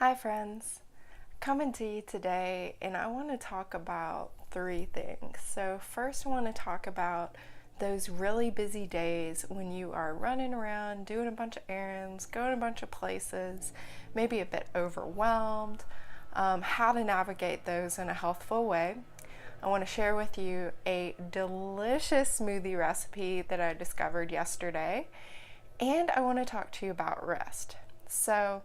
Hi friends, coming to you today and I want to talk about three things. So first I want to talk about those really busy days when you are running around, doing a bunch of errands, going a bunch of places, maybe a bit overwhelmed, how to navigate those in a healthful way. I want to share with you a delicious smoothie recipe that I discovered yesterday, and I want to talk to you about rest. So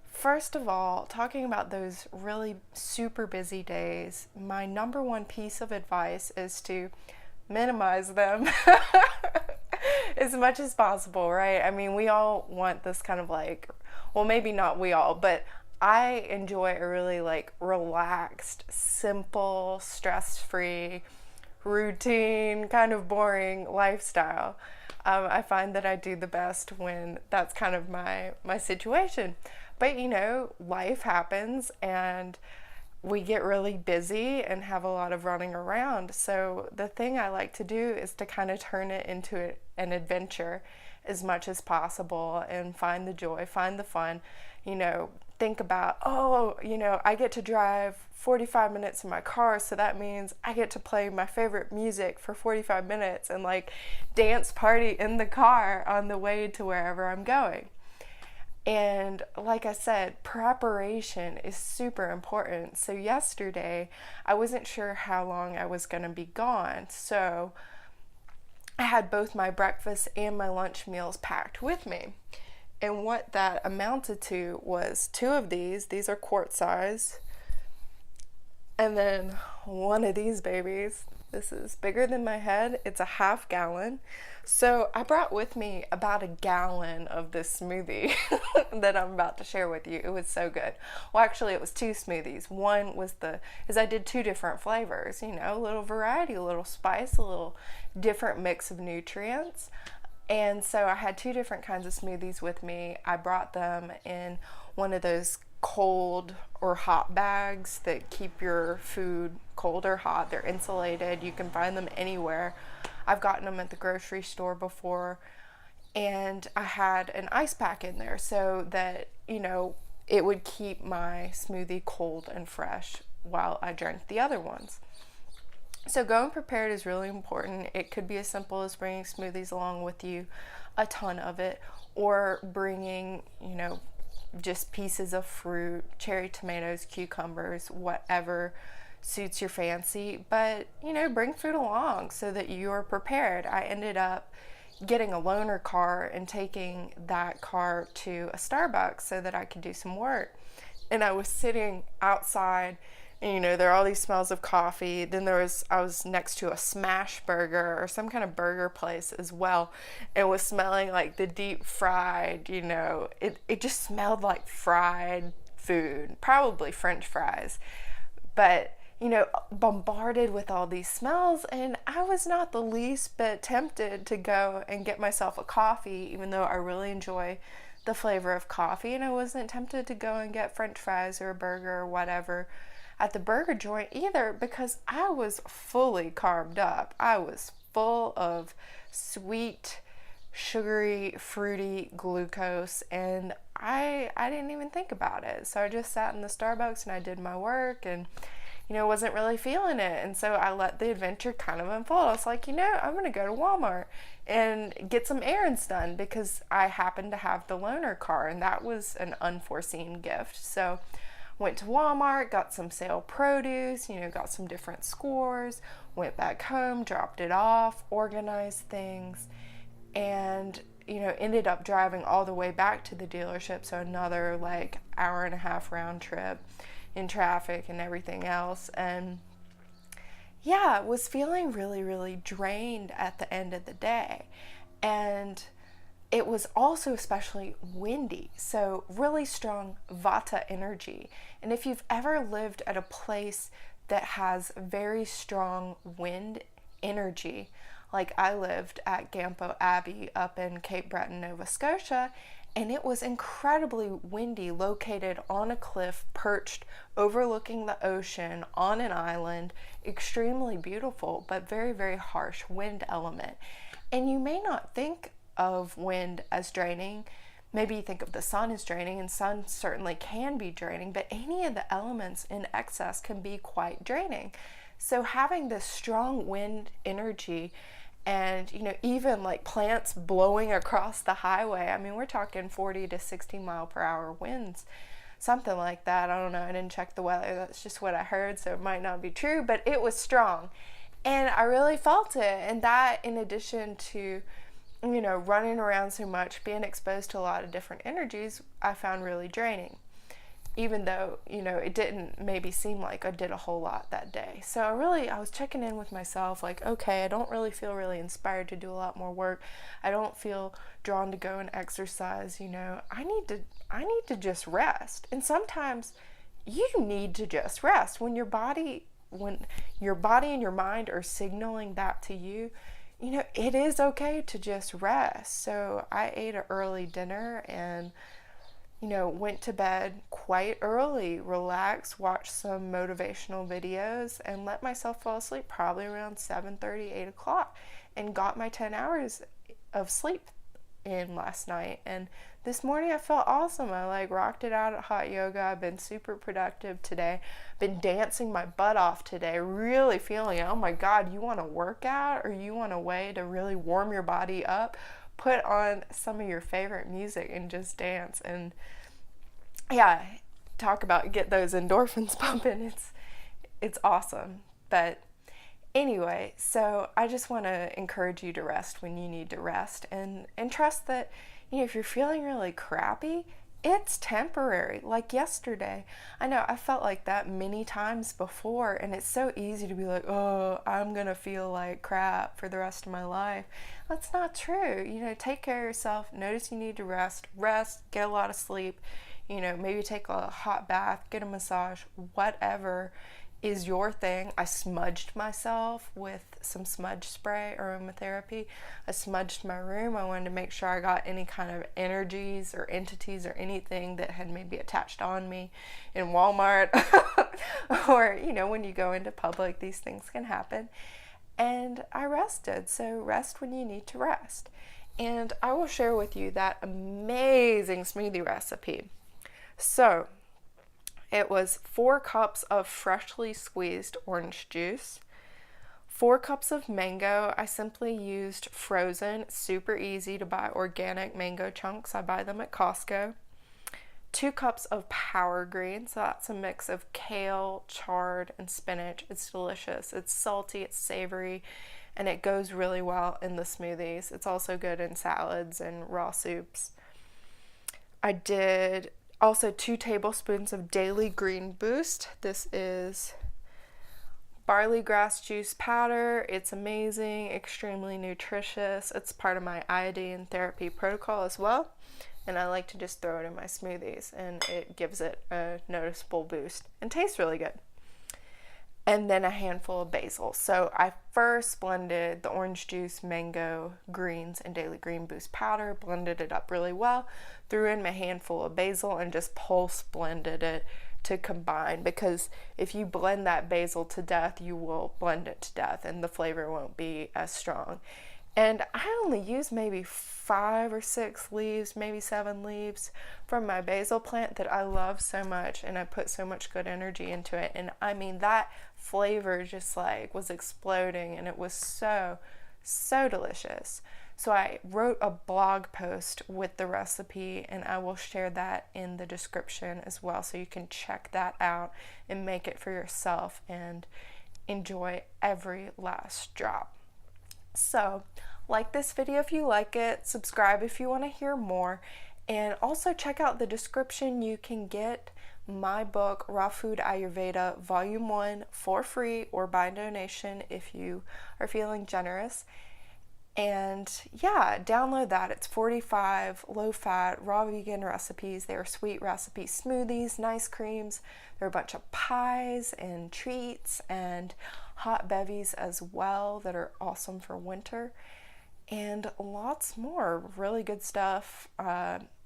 first of all, talking about those really super busy days, my number one piece of advice is to minimize them as much as possible, right? I mean, we all want this kind of well, maybe not we all, but I enjoy a really relaxed, simple, stress-free, routine, kind of boring lifestyle. I find that I do the best when that's kind of my situation. But life happens and we get really busy and have a lot of running around. So the thing I like to do is to kind of turn it into an adventure as much as possible and find the joy, find the fun. Think about, I get to drive 45 minutes in my car, so that means I get to play my favorite music for 45 minutes and dance party in the car on the way to wherever I'm going. And like I said, preparation is super important. So yesterday, I wasn't sure how long I was going to be gone. So I had both my breakfast and my lunch meals packed with me. And what that amounted to was two of these. These are quart size. And then one of these babies. This is bigger than my head. It's a half gallon. So I brought with me about a gallon of this smoothie that I'm about to share with you. It was so good. Well, actually, it was two smoothies. One was I did two different flavors, a little variety, a little spice, a little different mix of nutrients. And so I had two different kinds of smoothies with me. I brought them in one of those cold or hot bags that keep your food cold or hot. They're insulated. You can find them anywhere. I've gotten them at the grocery store before. And I had an ice pack in there so that, it would keep my smoothie cold and fresh while I drank the other ones. So going prepared is really important. It could be as simple as bringing smoothies along with you, a ton of it, or bringing, just pieces of fruit, cherry tomatoes, cucumbers, whatever suits your fancy. But, bring food along so that you're prepared. I ended up getting a loaner car and taking that car to a Starbucks so that I could do some work. And I was sitting outside and, there are all these smells of coffee. Then I was next to a smash burger or some kind of burger place as well. It was smelling like the deep fried, it just smelled like fried food, probably French fries. But, bombarded with all these smells, and I was not the least bit tempted to go and get myself a coffee, even though I really enjoy the flavor of coffee. And I wasn't tempted to go and get French fries or a burger or whatever at the burger joint either, because I was fully carved up. I was full of sweet, sugary, fruity glucose, and I didn't even think about it. So I just sat in the Starbucks and I did my work and wasn't really feeling it. And so I let the adventure kind of unfold. I was like, I'm going to go to Walmart and get some errands done because I happened to have the loaner car, and that was an unforeseen gift. So went to Walmart, got some sale produce, got some different scores, went back home, dropped it off, organized things, and, ended up driving all the way back to the dealership. So another hour and a half round trip in traffic and everything else. And yeah, was feeling really, really drained at the end of the day. And it was also especially windy, so really strong vata energy. And if you've ever lived at a place that has very strong wind energy, like I lived at Gampo Abbey up in Cape Breton, Nova Scotia, and it was incredibly windy, located on a cliff, perched overlooking the ocean on an island, extremely beautiful, but very, very harsh wind element. And you may not think of wind as draining. maybe you think of the sun as draining, and sun certainly can be draining, but any of the elements in excess can be quite draining. So having this strong wind energy, and even like plants blowing across the highway, I mean, we're talking 40 to 60 mile per hour winds, something like that. I don't know, I didn't check the weather, that's just what I heard, so it might not be true, but it was strong and I really felt it. And that, in addition to running around so much, being exposed to a lot of different energies, I found really draining, even though it didn't maybe seem like I did a whole lot that day. So I was checking in with myself, like, okay, I don't really feel really inspired to do a lot more work. I don't feel drawn to go and exercise. I need to just rest. And sometimes you need to just rest when your body and your mind are signaling that to you. It is okay to just rest. So I ate an early dinner and went to bed quite early, relaxed, watched some motivational videos, and let myself fall asleep probably around 7:30, 8 o'clock, and got my 10 hours of sleep in last night. And this morning I felt awesome. I rocked it out at hot yoga. I've been super productive today. Been dancing my butt off today, really feeling, oh my God, you want to work out or you want a way to really warm your body up? Put on some of your favorite music and just dance. And yeah, talk about get those endorphins pumping. It's awesome. But anyway, so I just want to encourage you to rest when you need to rest, and trust that if you're feeling really crappy, it's temporary. Like yesterday, I know I felt like that many times before, and it's so easy to be like, oh, I'm gonna feel like crap for the rest of my life. That's not true. Take care of yourself. Notice you need to rest, get a lot of sleep, maybe take a hot bath, get a massage, whatever is your thing. I smudged myself with some smudge spray, aromatherapy. I smudged my room. I wanted to make sure I got any kind of energies or entities or anything that had maybe attached on me in Walmart or when you go into public, these things can happen. And I rested. So rest when you need to rest. And I will share with you that amazing smoothie recipe. So it was 4 cups of freshly squeezed orange juice, 4 cups of mango. I simply used frozen, super easy to buy organic mango chunks. I buy them at Costco. 2 cups of power green, so that's a mix of kale, chard, and spinach. It's delicious. It's salty, it's savory, and it goes really well in the smoothies. It's also good in salads and raw soups. I did also 2 tablespoons of Daily Green Boost. This is barley grass juice powder. It's amazing, extremely nutritious. It's part of my iodine therapy protocol as well. And I like to just throw it in my smoothies, and it gives it a noticeable boost and tastes really good. And then a handful of basil. So I first blended the orange juice, mango, greens, and Daily Green Boost powder, blended it up really well, threw in my handful of basil, and just pulse blended it to combine, because if you blend that basil to death, you will blend it to death and the flavor won't be as strong. And I only use maybe 5 or 6 leaves, maybe 7 leaves from my basil plant that I love so much, and I put so much good energy into it. And I mean, that flavor just was exploding, and it was so, so delicious. So I wrote a blog post with the recipe, and I will share that in the description as well, so you can check that out and make it for yourself and enjoy every last drop. So, like this video if you like it, subscribe if you want to hear more, and also check out the description. You can get my book, Raw Food Ayurveda, Volume 1, for free or by donation if you are feeling generous. And yeah, download that. It's 45 low-fat, raw vegan recipes. They are sweet recipe smoothies, nice creams. There are a bunch of pies and treats and hot bevies as well that are awesome for winter. And lots more really good stuff,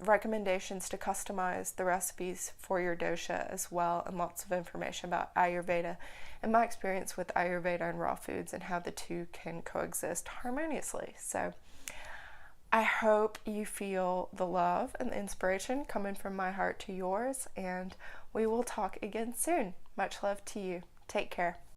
recommendations to customize the recipes for your dosha as well, and lots of information about Ayurveda and my experience with Ayurveda and raw foods and how the two can coexist harmoniously. So I hope you feel the love and the inspiration coming from my heart to yours, and we will talk again soon. Much love to you. Take care.